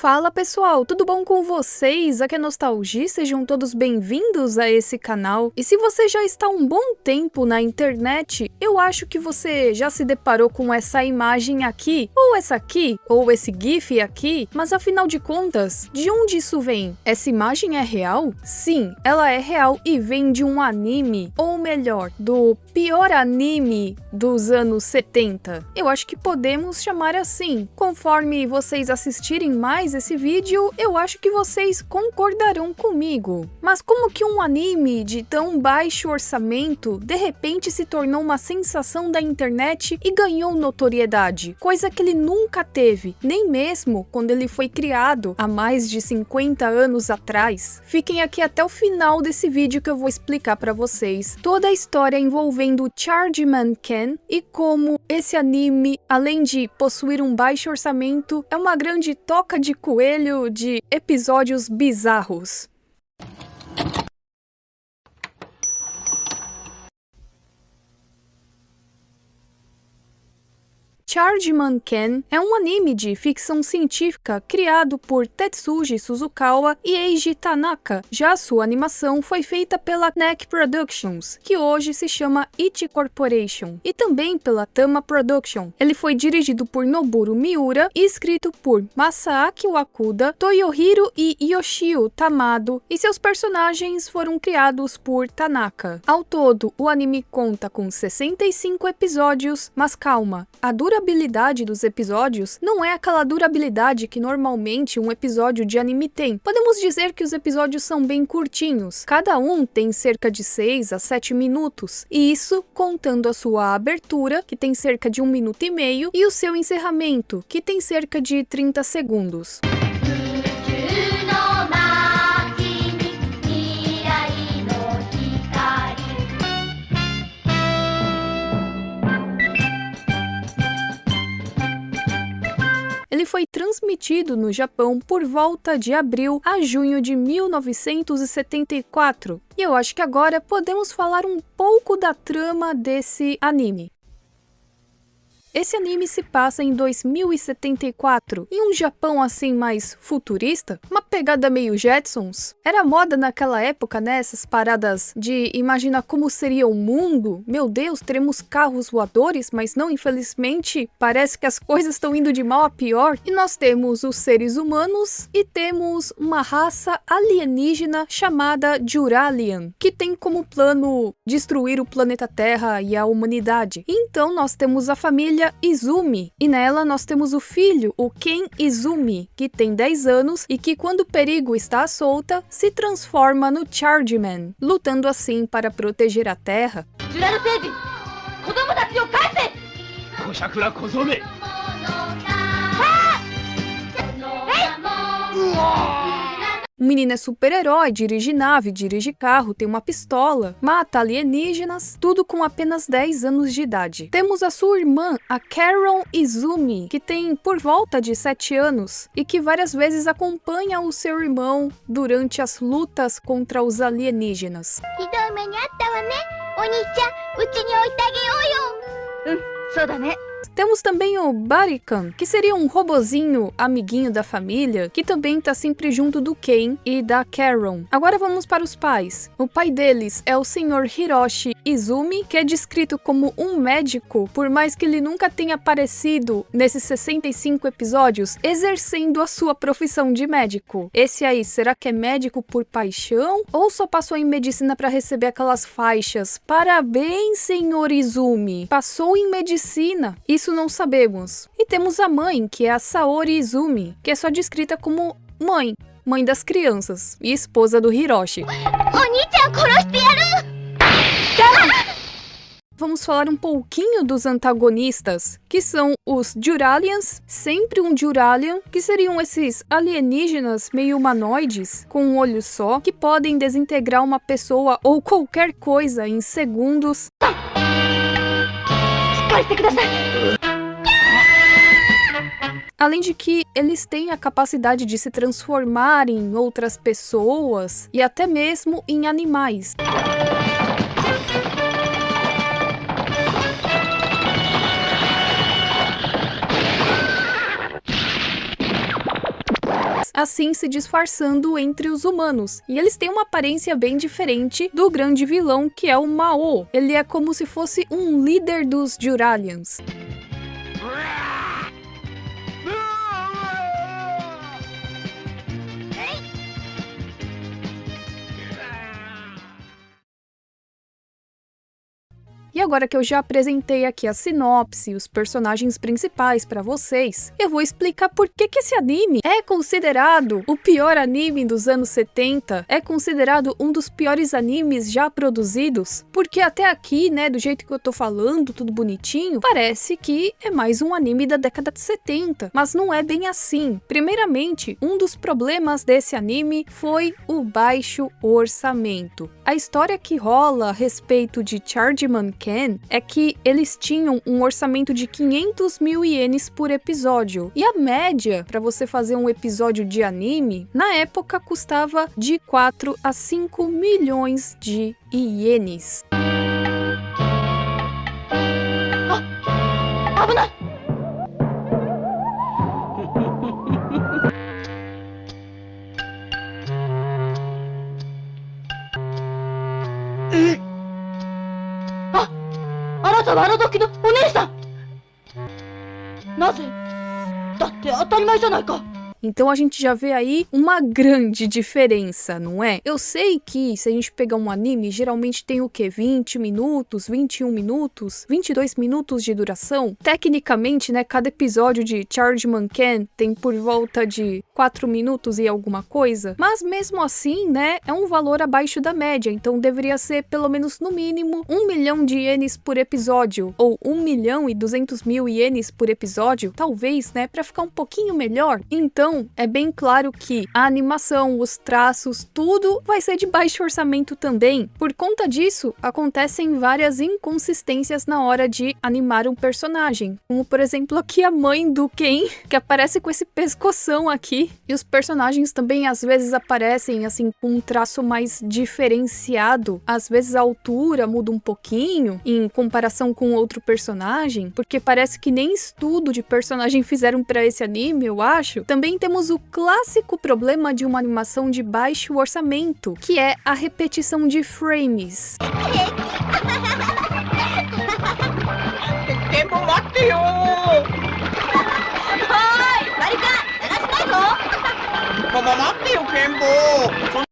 Fala pessoal, tudo bom com vocês? Aqui é Nostalgia, sejam todos bem-vindos a esse canal. E se você já está há um bom tempo na internet, eu acho que você já se deparou com essa imagem aqui, ou essa aqui, ou esse GIF aqui, mas afinal de contas, de onde isso vem? Essa imagem é real? Sim, ela é real e vem de um anime, ou melhor, do pior anime dos anos 70. Eu acho que podemos chamar assim. Conforme vocês assistirem mais esse vídeo, eu acho que vocês concordarão comigo. Mas como que um anime de tão baixo orçamento de repente se tornou uma sensação da internet e ganhou notoriedade? Coisa que ele nunca teve, nem mesmo quando ele foi criado há mais de 50 anos atrás. Fiquem aqui até o final desse vídeo que eu vou explicar para vocês toda a história envolvendo Chargeman Ken e como esse anime, além de possuir um baixo orçamento, é uma grande toca de coelho de episódios bizarros. Chargeman Ken é um anime de ficção científica criado por Tetsuji Suzukawa e Eiji Tanaka. Já sua animação foi feita pela NEC Productions, que hoje se chama Ichi Corporation, e também pela Tama Production. Ele foi dirigido por Noboru Miura e escrito por Masaaki Wakuda, Toyohiro e Yoshio Tamado, e seus personagens foram criados por Tanaka. Ao todo, o anime conta com 65 episódios, mas calma, a durabilidade dos episódios não é aquela durabilidade que normalmente um episódio de anime tem. Podemos dizer que os episódios são bem curtinhos, cada um tem cerca de 6 a 7 minutos, e isso contando a sua abertura, que tem cerca de 1 minuto e meio, e o seu encerramento, que tem cerca de 30 segundos. Ele foi transmitido no Japão por volta de abril a junho de 1974. E eu acho que agora podemos falar um pouco da trama desse anime. Esse anime se passa em 2074, em um Japão assim mais futurista, uma pegada meio Jetsons. Era moda naquela época, né, essas paradas de imaginar como seria o mundo. Meu Deus, teremos carros voadores, mas não, infelizmente, parece que as coisas estão indo de mal a pior. E nós temos os seres humanos e temos uma raça alienígena chamada Juralian, que tem como plano destruir o planeta Terra e a humanidade. Então nós temos a família Izumi, e nela nós temos o filho, o Ken Izumi, que tem 10 anos e que quando o perigo está à solta, se transforma no Chargeman, lutando assim para proteger a Terra. O menino é super-herói, dirige nave, dirige carro, tem uma pistola, mata alienígenas, tudo com apenas 10 anos de idade. Temos a sua irmã, a Karon Izumi, que tem por volta de 7 anos e que várias vezes acompanha o seu irmão durante as lutas contra os alienígenas. Temos também o Barikan, que seria um robozinho amiguinho da família, que também tá sempre junto do Ken e da Karon. Agora vamos para os pais. O pai deles é o Sr. Hiroshi Izumi, que é descrito como um médico, por mais que ele nunca tenha aparecido nesses 65 episódios, exercendo a sua profissão de médico. Esse aí, será que é médico por paixão? Ou só passou em medicina para receber aquelas faixas? Parabéns, Sr. Izumi! Passou em medicina! Isso não sabemos. E temos a mãe, que é a Saori Izumi, que é só descrita como mãe das crianças e esposa do Hiroshi. Vamos falar um pouquinho dos antagonistas, que são os Juralians, sempre um Juralian, que seriam esses alienígenas meio humanoides, com um olho só, que podem desintegrar uma pessoa ou qualquer coisa em segundos. Além de que eles têm a capacidade de se transformar em outras pessoas e até mesmo em animais. assim se disfarçando entre os humanos. E eles têm uma aparência bem diferente do grande vilão, que é o Mao. Ele é como se fosse um líder dos Duralians. E agora que eu já apresentei aqui a sinopse, os personagens principais pra vocês, eu vou explicar por que esse anime é considerado o pior anime dos anos 70, é considerado um dos piores animes já produzidos, porque até aqui, né, do jeito que eu tô falando, tudo bonitinho, parece que é mais um anime da década de 70, mas não é bem assim. Primeiramente, um dos problemas desse anime foi o baixo orçamento. A história que rola a respeito de Chargeman Ken é que eles tinham um orçamento de 500 mil ienes por episódio. E a média para você fazer um episódio de anime, na época custava de 4 a 5 milhões de ienes. Então a gente já vê aí uma grande diferença, não é? Eu sei que se a gente pegar um anime, geralmente tem o quê? 20 minutos, 21 minutos, 22 minutos de duração. Tecnicamente, né, cada episódio de Chargeman Ken tem por volta de 4 minutos e alguma coisa. Mas mesmo assim, né, é um valor abaixo da média. Então deveria ser pelo menos no mínimo 1 milhão de ienes por episódio. Ou 1 milhão e 200 mil ienes por episódio. Talvez, né, pra ficar um pouquinho melhor. Então, é bem claro que a animação, os traços, tudo vai ser de baixo orçamento também. Por conta disso, acontecem várias inconsistências na hora de animar um personagem. Como, por exemplo, aqui a mãe do Ken, que aparece com esse pescoção aqui. E os personagens também, às vezes, aparecem, assim, com um traço mais diferenciado. Às vezes, a altura muda um pouquinho em comparação com outro personagem, porque parece que nem estudo de personagem fizeram pra esse anime, eu acho. Também temos o clássico problema de uma animação de baixo orçamento, que é a repetição de frames.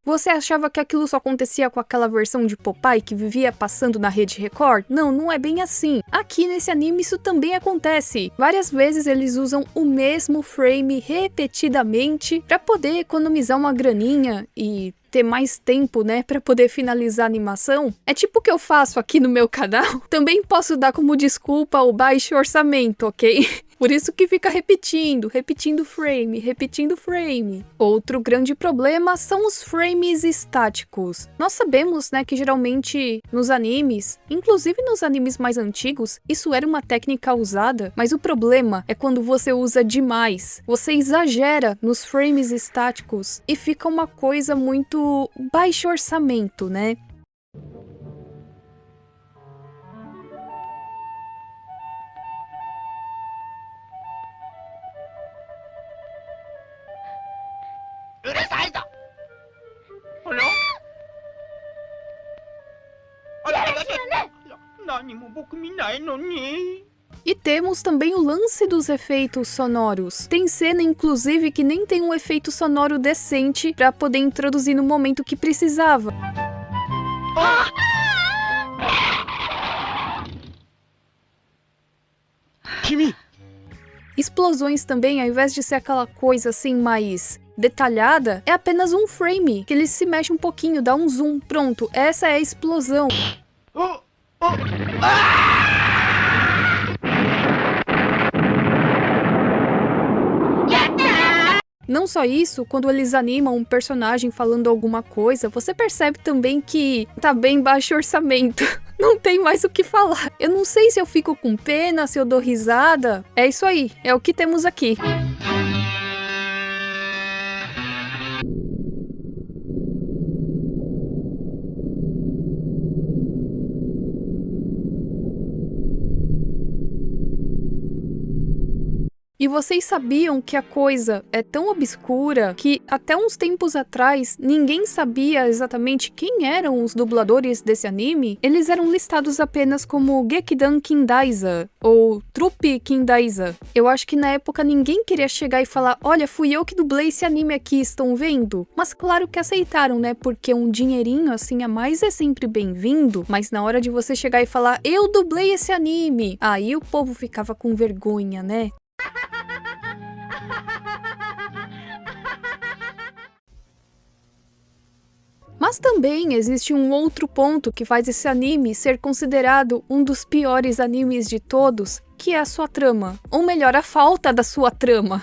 Você achava que aquilo só acontecia com aquela versão de Popeye que vivia passando na Rede Record? Não, não é bem assim. Aqui nesse anime isso também acontece. Várias vezes eles usam o mesmo frame repetidamente para poder economizar uma graninha e ter mais tempo, né, para poder finalizar a animação. É tipo o que eu faço aqui no meu canal. Também posso dar como desculpa o baixo orçamento, ok? Por isso que fica repetindo frame. Outro grande problema são os frames estáticos. Nós sabemos, né, que geralmente nos animes, inclusive nos animes mais antigos, isso era uma técnica usada, mas o problema é quando você usa demais. Você exagera nos frames estáticos e fica uma coisa muito baixo orçamento, né? E temos também o lance dos efeitos sonoros. Tem cena, inclusive, que nem tem um efeito sonoro decente para poder introduzir no momento que precisava. Explosões também, ao invés de ser aquela coisa assim mais detalhada, é apenas um frame, que ele se mexe um pouquinho, dá um zoom, pronto, essa é a explosão. Não só isso, quando eles animam um personagem falando alguma coisa, você percebe também que tá bem baixo orçamento. Não tem mais o que falar. Eu não sei se eu fico com pena, se eu dou risada. É isso aí, é o que temos aqui. E vocês sabiam que a coisa é tão obscura que até uns tempos atrás ninguém sabia exatamente quem eram os dubladores desse anime? Eles eram listados apenas como Gekidan Kindaiza ou Trupe Kindaiza. Eu acho que na época ninguém queria chegar e falar: olha, fui eu que dublei esse anime aqui, estão vendo? Mas claro que aceitaram, né? Porque um dinheirinho assim a mais é sempre bem-vindo, mas na hora de você chegar e falar: eu dublei esse anime, aí o povo ficava com vergonha, né? Mas também existe um outro ponto que faz esse anime ser considerado um dos piores animes de todos, que é a sua trama. Ou melhor, a falta da sua trama.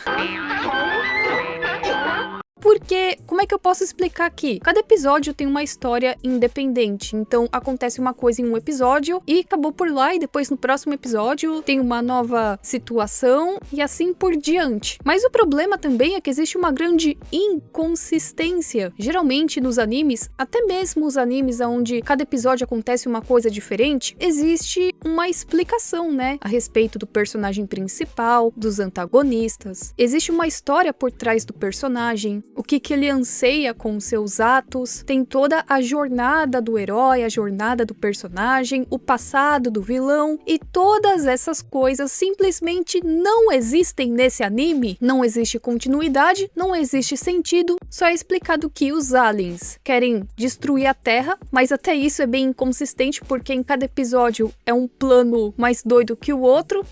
Porque, como é que eu posso explicar aqui? Cada episódio tem uma história independente, então acontece uma coisa em um episódio e acabou por lá, e depois no próximo episódio tem uma nova situação e assim por diante. Mas o problema também é que existe uma grande inconsistência. Geralmente nos animes, até mesmo os animes onde cada episódio acontece uma coisa diferente, existe uma explicação, né? A respeito do personagem principal, dos antagonistas. Existe uma história por trás do personagem, o que ele anseia com seus atos, tem toda a jornada do herói, a jornada do personagem, o passado do vilão, e todas essas coisas simplesmente não existem nesse anime. Não existe continuidade, não existe sentido, só é explicado que os aliens querem destruir a Terra, mas até isso é bem inconsistente porque em cada episódio é um plano mais doido que o outro.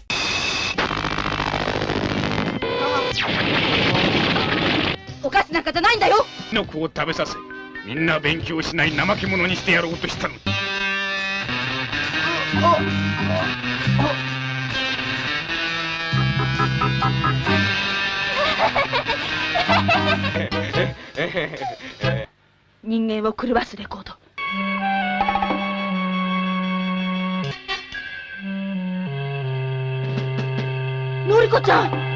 お菓子なんかじゃないんだよ。キノコを食べさせ、みんな勉強しない怠け者にしてやろうとしたの。人間を狂わすレコード。のりこちゃん。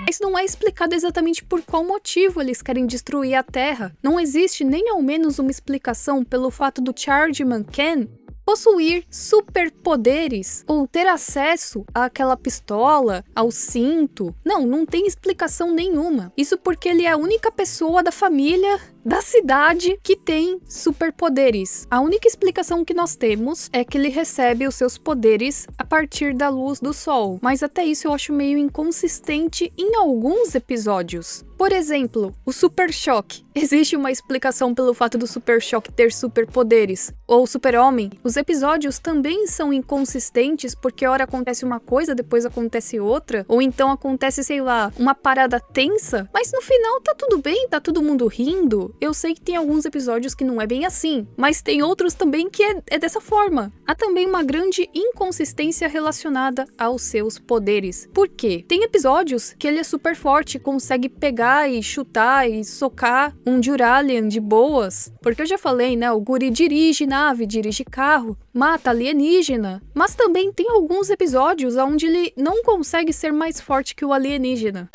Mas não é explicado exatamente por qual motivo eles querem destruir a Terra. Não existe nem ao menos uma explicação pelo fato do Chargeman Ken possuir superpoderes ou ter acesso àquela pistola, ao cinto. Não tem explicação nenhuma. Isso porque ele é a única pessoa da família, da cidade, que tem superpoderes. A única explicação que nós temos é que ele recebe os seus poderes a partir da luz do sol. Mas até isso eu acho meio inconsistente em alguns episódios. Por exemplo, o Super Choque. Existe uma explicação pelo fato do Super Choque ter superpoderes. Ou o Super-Homem. Os episódios também são inconsistentes porque ora acontece uma coisa, depois acontece outra. Ou então acontece, sei lá, uma parada tensa. Mas no final tá tudo bem, tá todo mundo rindo. Eu sei que tem alguns episódios que não é bem assim. Mas tem outros também que é dessa forma. Há também uma grande inconsistência relacionada aos seus poderes. Por quê? Tem episódios que ele é super forte, consegue pegar e chutar e socar um Duralian de boas. Porque eu já falei, né? O guri dirige nave, dirige carro, mata alienígena. Mas também tem alguns episódios onde ele não consegue ser mais forte que o alienígena.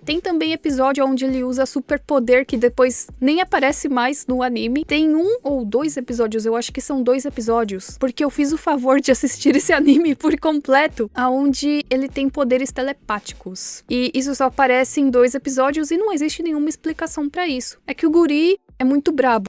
Tem também episódio onde ele usa superpoder que depois nem aparece mais no anime. Tem um ou dois episódios, eu acho que são 2 episódios, porque eu fiz o favor de assistir esse anime por completo, aonde ele tem poderes telepáticos. E isso só aparece em 2 episódios e não existe nenhuma explicação pra isso. É que o guri é muito brabo.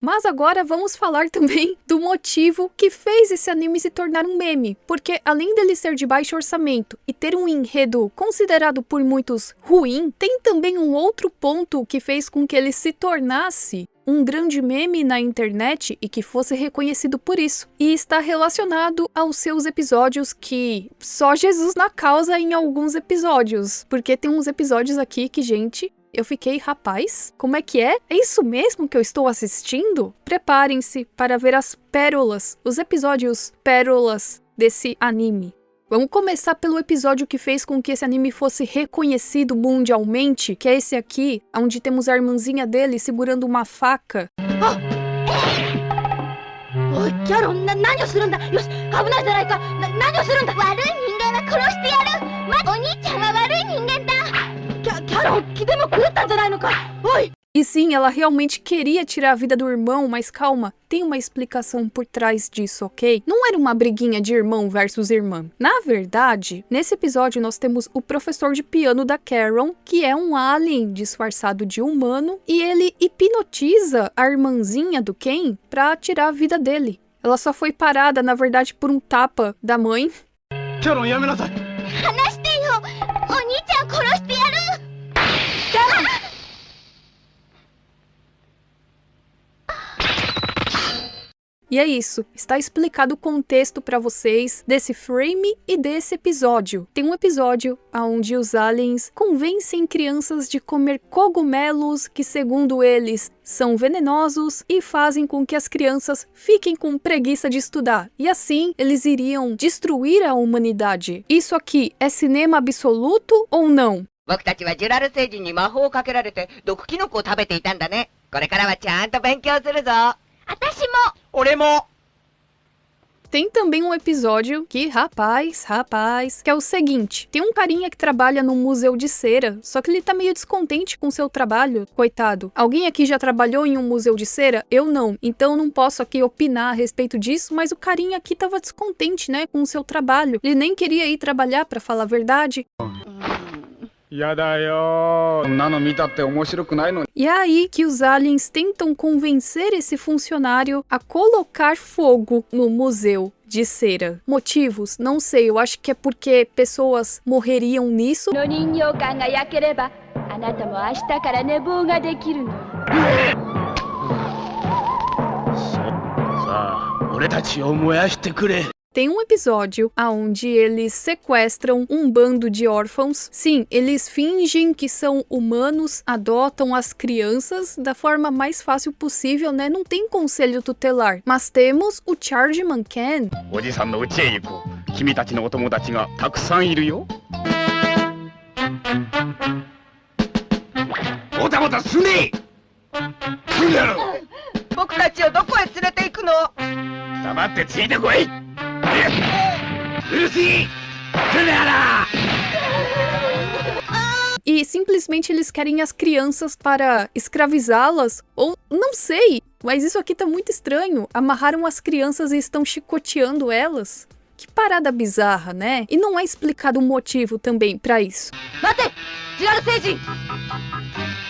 Mas agora vamos falar também do motivo que fez esse anime se tornar um meme. Porque além dele ser de baixo orçamento e ter um enredo considerado por muitos ruim, tem também um outro ponto que fez com que ele se tornasse um grande meme na internet e que fosse reconhecido por isso. E está relacionado aos seus episódios que só Jesus na causa em alguns episódios. Porque tem uns episódios aqui que, gente... Eu fiquei, rapaz, como é que é? É isso mesmo que eu estou assistindo? Preparem-se para ver as pérolas, os episódios pérolas desse anime. Vamos começar pelo episódio que fez com que esse anime fosse reconhecido mundialmente, que é esse aqui, onde temos a irmãzinha dele segurando uma faca. 腹気でも狂ったんじゃないのか。おい。 E sim, ela realmente queria tirar a vida do irmão, mas calma, tem uma explicação por trás disso, ok? Não era uma briguinha de irmão versus irmã. Na verdade, nesse episódio nós temos o professor de piano da Karen, que é um alien disfarçado de humano, e ele hipnotiza a irmãzinha do Ken pra tirar a vida dele. Ela só foi parada, na verdade, por um tapa da mãe. Karen, yame nasai. 話してよ。お兄ちゃん殺してやる。 E é isso, está explicado o contexto para vocês desse frame e desse episódio. Tem um episódio onde os aliens convencem crianças de comer cogumelos que, segundo eles, são venenosos e fazem com que as crianças fiquem com preguiça de estudar. E assim, eles iriam destruir a humanidade. Isso aqui é cinema absoluto ou não? 僕たちはジュラル星人に魔法をかけられて毒キノコを食べていたんだね。これからはちゃんと勉強するぞ。私も。俺も。 Tem também um episódio que, rapaz, que é o seguinte. Tem um carinha que trabalha num museu de cera, só que ele tá meio descontente com seu trabalho, coitado. Alguém aqui já trabalhou em um museu de cera? Eu não, então não posso aqui opinar a respeito disso, mas o carinha aqui tava descontente, né, com o seu trabalho. Ele nem queria ir trabalhar, pra falar a verdade. E é aí que os aliens tentam convencer esse funcionário a colocar fogo no museu de cera. Motivos? Não sei, eu acho que é porque pessoas morreriam nisso. の人形館が焼ければ、あなたも明日から寝坊ができるの。さあ、俺たちを燃やしてくれ。 Tem um episódio onde eles sequestram um bando de órfãos. Sim, eles fingem que são humanos, adotam as crianças da forma mais fácil possível, né? Não tem conselho tutelar. Mas temos o Chargeman Ken. おじさんの家へ行こう。君たちのお友達がたくさんいるよ。もたもたすねえ。来るやろ。僕たちをどこへ連れて行くの？黙ってついてこい。うるせえ。来るやろ。 E simplesmente eles querem as crianças para escravizá-las, ou não sei, mas isso aqui tá muito estranho. Amarraram as crianças e estão chicoteando elas. Que parada bizarra, né? E não é explicado o motivo também pra isso. 待て、ジュラル星人。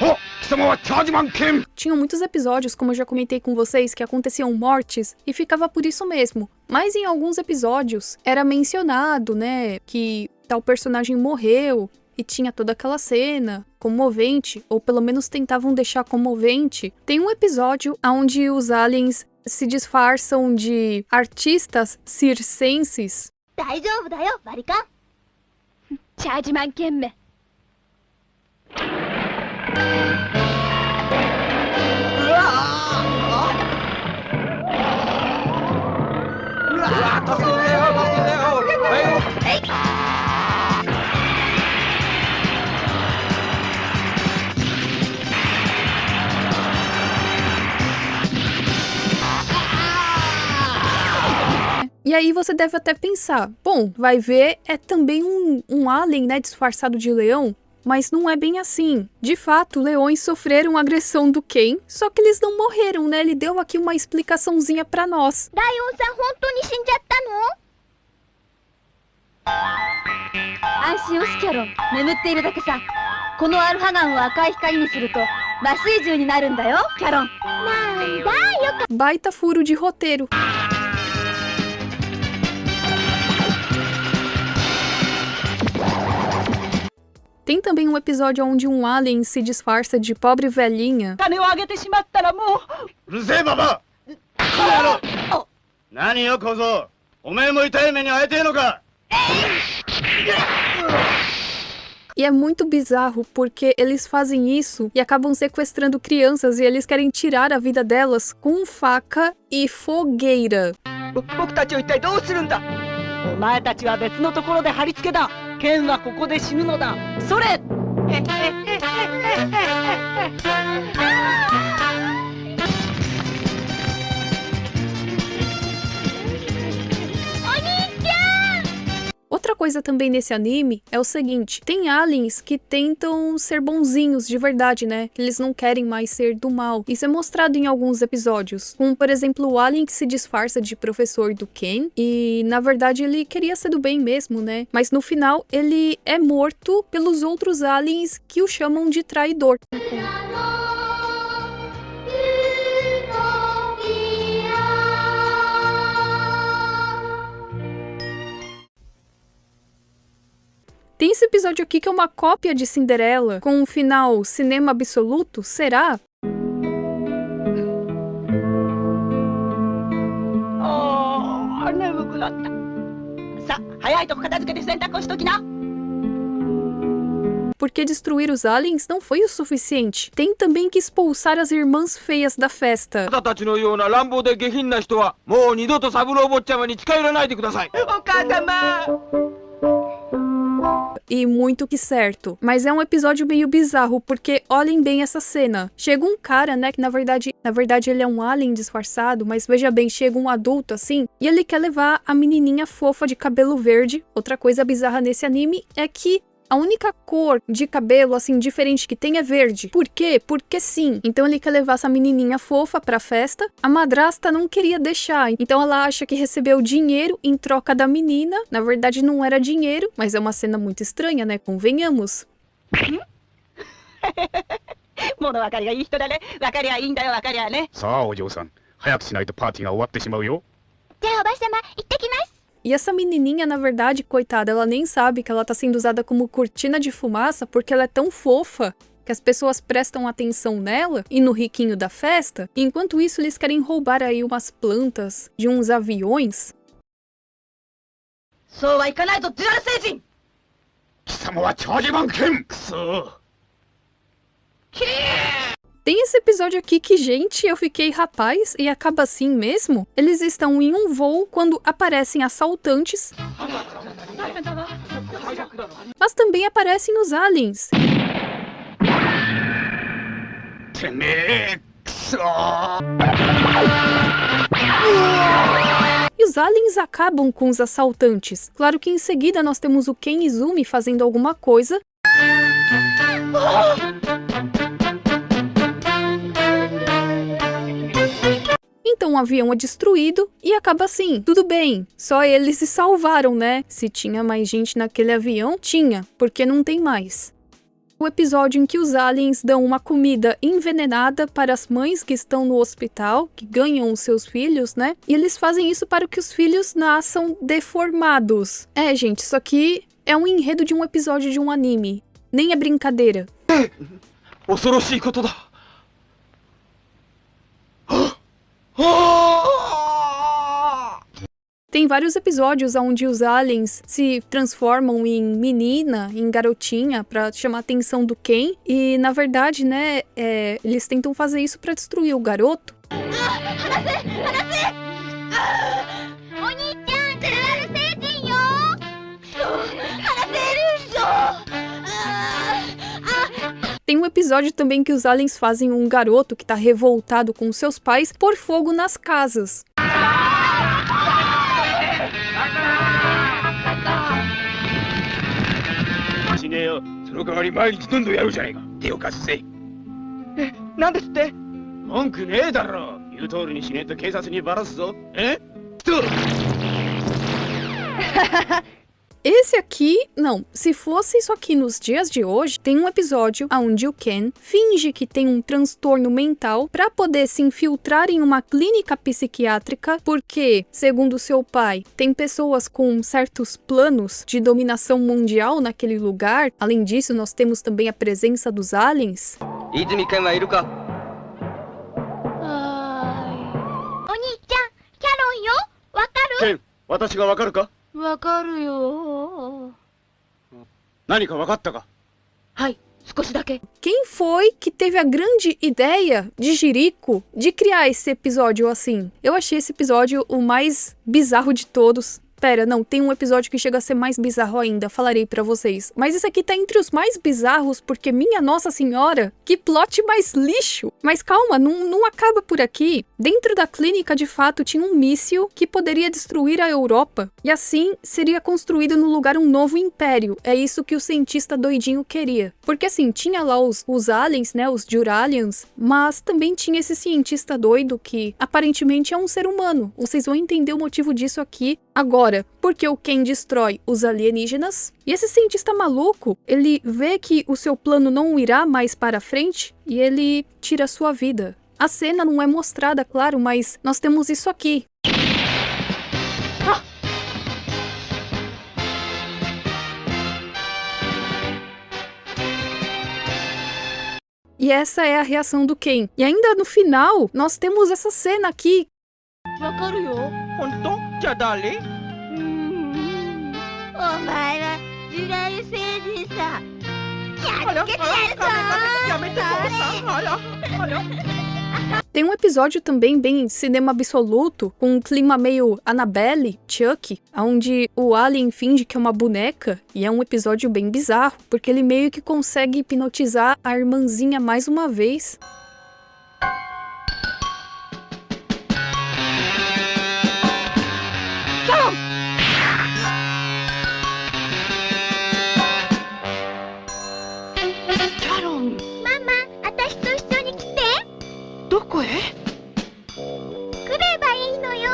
お、貴様はチャージマンケン。 Tinham muitos episódios, como eu já comentei com vocês, que aconteciam mortes e ficava por isso mesmo. Mas em alguns episódios era mencionado, né, que tal personagem morreu. E tinha toda aquela cena comovente, ou pelo menos tentavam deixar comovente. Tem um episódio onde os aliens se disfarçam de artistas circenses. 大丈夫だよ、バリカン。チャージマン兼務。E aí você deve até pensar, bom, vai ver, é também um alien, né, disfarçado de leão, mas não é bem assim. De fato, leões sofreram agressão do Ken, só que eles não morreram, né, ele deu aqui uma explicaçãozinha pra nós. ライオンさん本当に死んじゃったの？安心をしキャロン、眠っているだけさ。このアルファガンを赤い光にすると麻酔銃になるんだよ、キャロン。なんだよか。 Baita furo de roteiro. Tem também um episódio onde um alien se disfarça de pobre velhinha. 金をあげてしまったらもう。うるせえババア。この野郎。何よ小僧。おめえも痛い目に遭えてえのか。 E é muito bizarro porque eles fazem isso e acabam sequestrando crianças e eles querem tirar a vida delas com faca e fogueira. 僕たちを一体どうするんだ？お前たちは別のところで貼り付けだ。ケンはここで死ぬのだ。それ。 Outra coisa também nesse anime é o seguinte, tem aliens que tentam ser bonzinhos de verdade, né? Eles não querem mais ser do mal. Isso é mostrado em alguns episódios, como por exemplo o alien que se disfarça de professor do Ken e na verdade ele queria ser do bem mesmo, né? Mas no final ele é morto pelos outros aliens que o chamam de traidor. Tem esse episódio aqui que é uma cópia de Cinderela, com um final cinema absoluto, será? Porque destruir os aliens não foi o suficiente. Tem também que expulsar as irmãs feias da festa. E muito que certo. Mas é um episódio meio bizarro, porque olhem bem essa cena. Chega um cara, né, que na verdade ele é um alien disfarçado, mas veja bem, chega um adulto assim, e ele quer levar a menininha fofa de cabelo verde. Outra coisa bizarra nesse anime é que a única cor de cabelo, assim, diferente que tem é verde. Por quê? Porque sim. Então ele quer levar essa menininha fofa pra festa. A madrasta não queria deixar. Então ela acha que recebeu dinheiro em troca da menina. Na verdade não era dinheiro, mas é uma cena muito estranha, né? Convenhamos. さあお嬢さん、早くしないとパーティーが終わってしまうよ。 じゃあおばあ様行ってきます。 E essa menininha, na verdade, coitada, ela nem sabe que ela tá sendo usada como cortina de fumaça porque ela é tão fofa que as pessoas prestam atenção nela e no riquinho da festa. E enquanto isso, eles querem roubar aí umas plantas de uns aviões. そうはいかないぞ、デュアル星人。貴様はチャージマン剣。くそ。 Tem esse episódio aqui que, gente, eu fiquei rapaz e acaba assim mesmo. Eles estão em um voo quando aparecem assaltantes, mas também aparecem os aliens. てめえ、くそ。 E os aliens acabam com os assaltantes. Claro que em seguida nós temos o Ken Izumi fazendo alguma coisa. Então o avião é destruído e acaba assim. Tudo bem, só eles se salvaram, né? Se tinha mais gente naquele avião, tinha, porque não tem mais. O episódio em que os aliens dão uma comida envenenada para as mães que estão no hospital, que ganham os seus filhos, né? E eles fazem isso para que os filhos nasçam deformados. É, gente, isso aqui é um enredo de um episódio de um anime. Nem é brincadeira. 恐ろしいことだ。 Tem vários episódios onde os aliens se transformam em menina, em garotinha, pra chamar a atenção do Ken. E, na verdade, né, eles tentam fazer isso pra destruir o garoto. お兄ちゃん、デュアル星人よ。話せるぞ。Tem um episódio também que os aliens fazem um garoto que tá revoltado com seus pais pôr fogo nas casas. しねえよ。その代わり毎日どんどんやるじゃねえか。手を貸すぜ。え、なんですって？文句ねえだろ。言う通りにしねえと警察にバラすぞ。え？と。 Esse aqui, não, se fosse isso aqui nos dias de hoje, tem um episódio onde o Ken finge que tem um transtorno mental para poder se infiltrar em uma clínica psiquiátrica, porque, segundo seu pai, tem pessoas com certos planos de dominação mundial naquele lugar. Além disso, nós temos também a presença dos aliens. 泉君はいるか？お兄ちゃん、キャロンよ。わかる？ケン、私がわかるか？ わかるよ。何かわかったか？はい、少しだけ。 Quem foi que teve a grande ideia de Jericho de criar esse episódio assim? Eu achei esse episódio o mais bizarro de todos. Pera, não, tem um episódio que chega a ser mais bizarro ainda, falarei pra vocês. Mas esse aqui tá entre os mais bizarros, porque minha Nossa Senhora, que plot mais lixo! Mas calma, não acaba por aqui. Dentro da clínica, de fato, tinha um míssil que poderia destruir a Europa. E assim, seria construído no lugar um novo império. É isso que o cientista doidinho queria. Porque assim, tinha lá os aliens, né, os Duralians, mas também tinha esse cientista doido que aparentemente é um ser humano. Vocês vão entender o motivo disso aqui agora. Porque o Ken destrói os alienígenas. E esse cientista maluco, ele vê que o seu plano não irá mais para frente e ele tira a sua vida. A cena não é mostrada, claro, mas nós temos isso aqui. E essa é a reação do Ken. E ainda no final, nós temos essa cena aqui. わかるよ。本当？じゃあ誰？お前はジュラル星人さ。やっつけてやるぞ。やめてください。あら。 Tem um episódio também bem cinema absoluto, com um clima meio Annabelle, Chuck, onde o alien finge que é uma boneca, e é um episódio bem bizarro, porque ele meio que consegue hipnotizar a irmãzinha mais uma vez. Carol! 私と一緒に来て。どこへ？来ればいいのよ。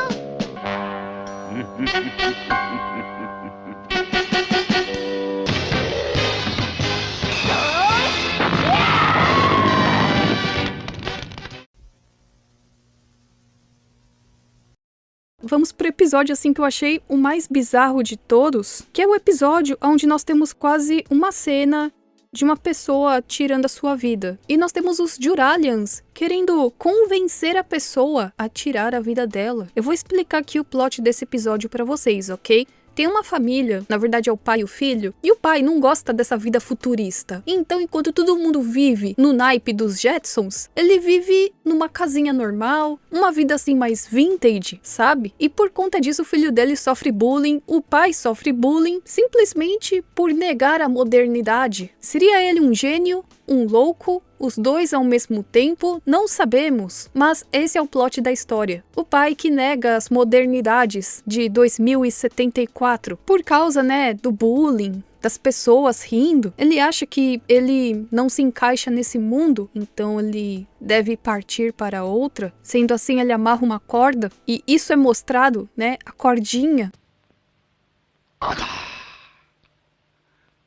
Vamos pro episódio assim que eu achei o mais bizarro de todos, que é o episódio onde nós temos quase uma cena de uma pessoa tirando a sua vida. E nós temos os Duralians querendo convencer a pessoa a tirar a vida dela. Eu vou explicar aqui o plot desse episódio pra vocês, ok? Tem uma família, na verdade é o pai e o filho, e o pai não gosta dessa vida futurista. Então, enquanto todo mundo vive no naipe dos Jetsons, ele vive numa casinha normal, uma vida assim mais vintage, sabe? E por conta disso o filho dele sofre bullying, o pai sofre bullying, simplesmente por negar a modernidade. Seria ele um gênio? Um louco? Os dois ao mesmo tempo? Não sabemos, mas esse é o plot da história. O pai que nega as modernidades de 2074 por causa, né, do bullying, das pessoas rindo. Ele acha que ele não se encaixa nesse mundo, então ele deve partir para outra. Sendo assim, ele amarra uma corda e isso é mostrado, né, a cordinha.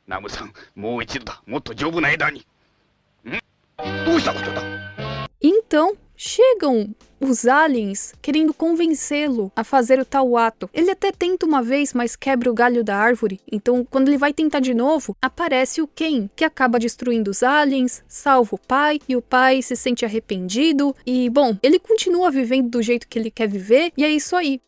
Namu-san, もう一度だ。もっと丈夫な枝に。どうしたことだ? Então, chegam os aliens querendo convencê-lo a fazer o tal ato. Ele até tenta uma vez, mas quebra o galho da árvore. Então, quando ele vai tentar de novo, aparece o Ken, que acaba destruindo os aliens, salva o pai, e o pai se sente arrependido. E, bom, ele continua vivendo do jeito que ele quer viver, e é isso aí.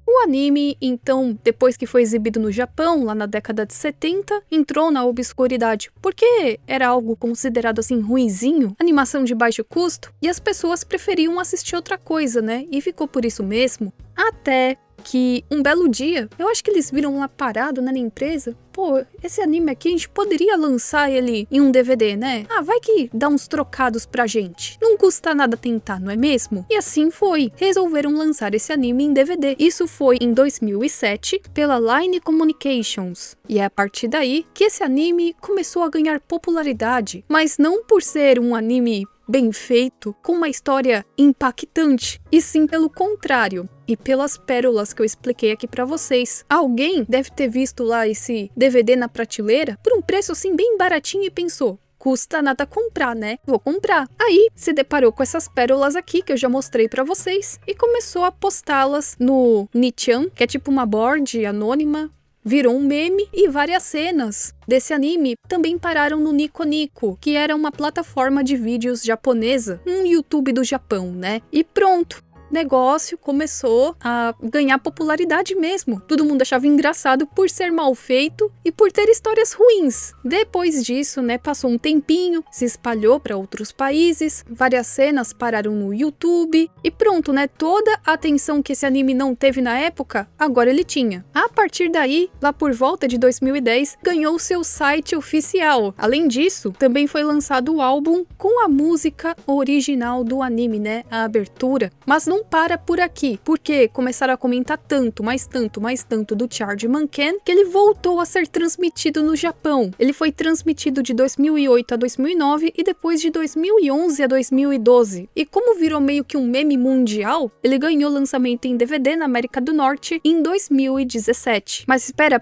O anime, então, depois que foi exibido no Japão, lá na década de 70, entrou na obscuridade, porque era algo considerado assim ruinzinho, animação de baixo custo, e as pessoas preferiam assistir outra coisa, né? E ficou por isso mesmo, até que um belo dia, eu acho que eles viram lá parado, né, na empresa, pô, esse anime aqui a gente poderia lançar ele em um DVD, né? Ah, vai que dá uns trocados pra gente. Não custa nada tentar, não é mesmo? E assim foi. Resolveram lançar esse anime em DVD. Isso foi em 2007 pela Line Communications. E é a partir daí que esse anime começou a ganhar popularidade. Mas não por ser um anime bem feito, com uma história impactante, e sim pelo contrário, e pelas pérolas que eu expliquei aqui pra vocês. Alguém deve ter visto lá esse DVD na prateleira por um preço assim bem baratinho e pensou, custa nada comprar, né? Vou comprar. Aí se deparou com essas pérolas aqui que eu já mostrei pra vocês e começou a postá-las no Nichan, que é tipo uma board anônima. Virou um meme e várias cenas desse anime também pararam no Nico Nico, que era uma plataforma de vídeos japonesa, um YouTube do Japão, né? E pronto! negócio começou a ganhar popularidade mesmo. Todo mundo achava engraçado por ser mal feito e por ter histórias ruins. Depois disso, né, passou um tempinho, se espalhou para outros países, várias cenas pararam no YouTube e pronto, né, toda a atenção que esse anime não teve na época, agora ele tinha. A partir daí, lá por volta de 2010, ganhou seu site oficial. Além disso, também foi lançado o álbum com a música original do anime, né, a abertura. Mas não para por aqui, porque começaram a comentar tanto, mais tanto do Chargeman Ken, que ele voltou a ser transmitido no Japão. Ele foi transmitido de 2008 a 2009 e depois de 2011 a 2012. E como virou meio que um meme mundial, ele ganhou lançamento em DVD na América do Norte em 2017. Mas espera,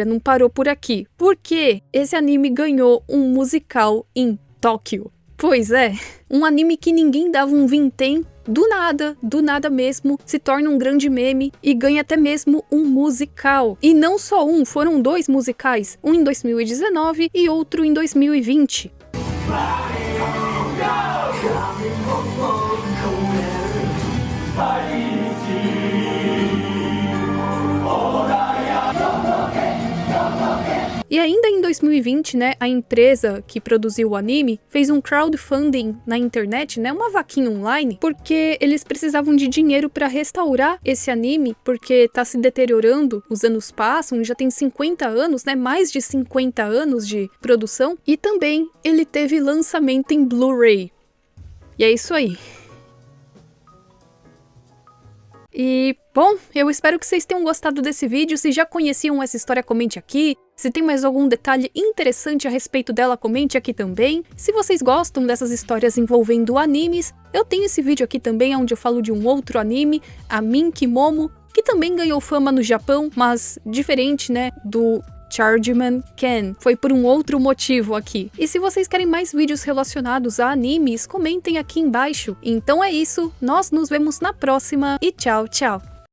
não parou por aqui. Por que esse anime ganhou um musical em Tóquio? Pois é, um anime que ninguém dava um vintém, do nada mesmo, se torna um grande meme e ganha até mesmo um musical. E não só um, foram 2 musicais, um em 2019 e outro em 2020. E ainda em 2020, né, a empresa que produziu o anime fez um crowdfunding na internet, né, uma vaquinha online, porque eles precisavam de dinheiro para restaurar esse anime, porque tá se deteriorando, os anos passam, já tem 50 anos, né, mais de 50 anos de produção, e também ele teve lançamento em Blu-ray. E é isso aí. E, bom, eu espero que vocês tenham gostado desse vídeo. Se já conheciam essa história, comente aqui. Se tem mais algum detalhe interessante a respeito dela, comente aqui também. Se vocês gostam dessas histórias envolvendo animes, eu tenho esse vídeo aqui também, onde eu falo de um outro anime, a Minky Momo, que também ganhou fama no Japão, mas diferente, né, do Chargeman Ken. Foi por um outro motivo aqui. E se vocês querem mais vídeos relacionados a animes, comentem aqui embaixo. Então é isso, nós nos vemos na próxima e tchau, tchau!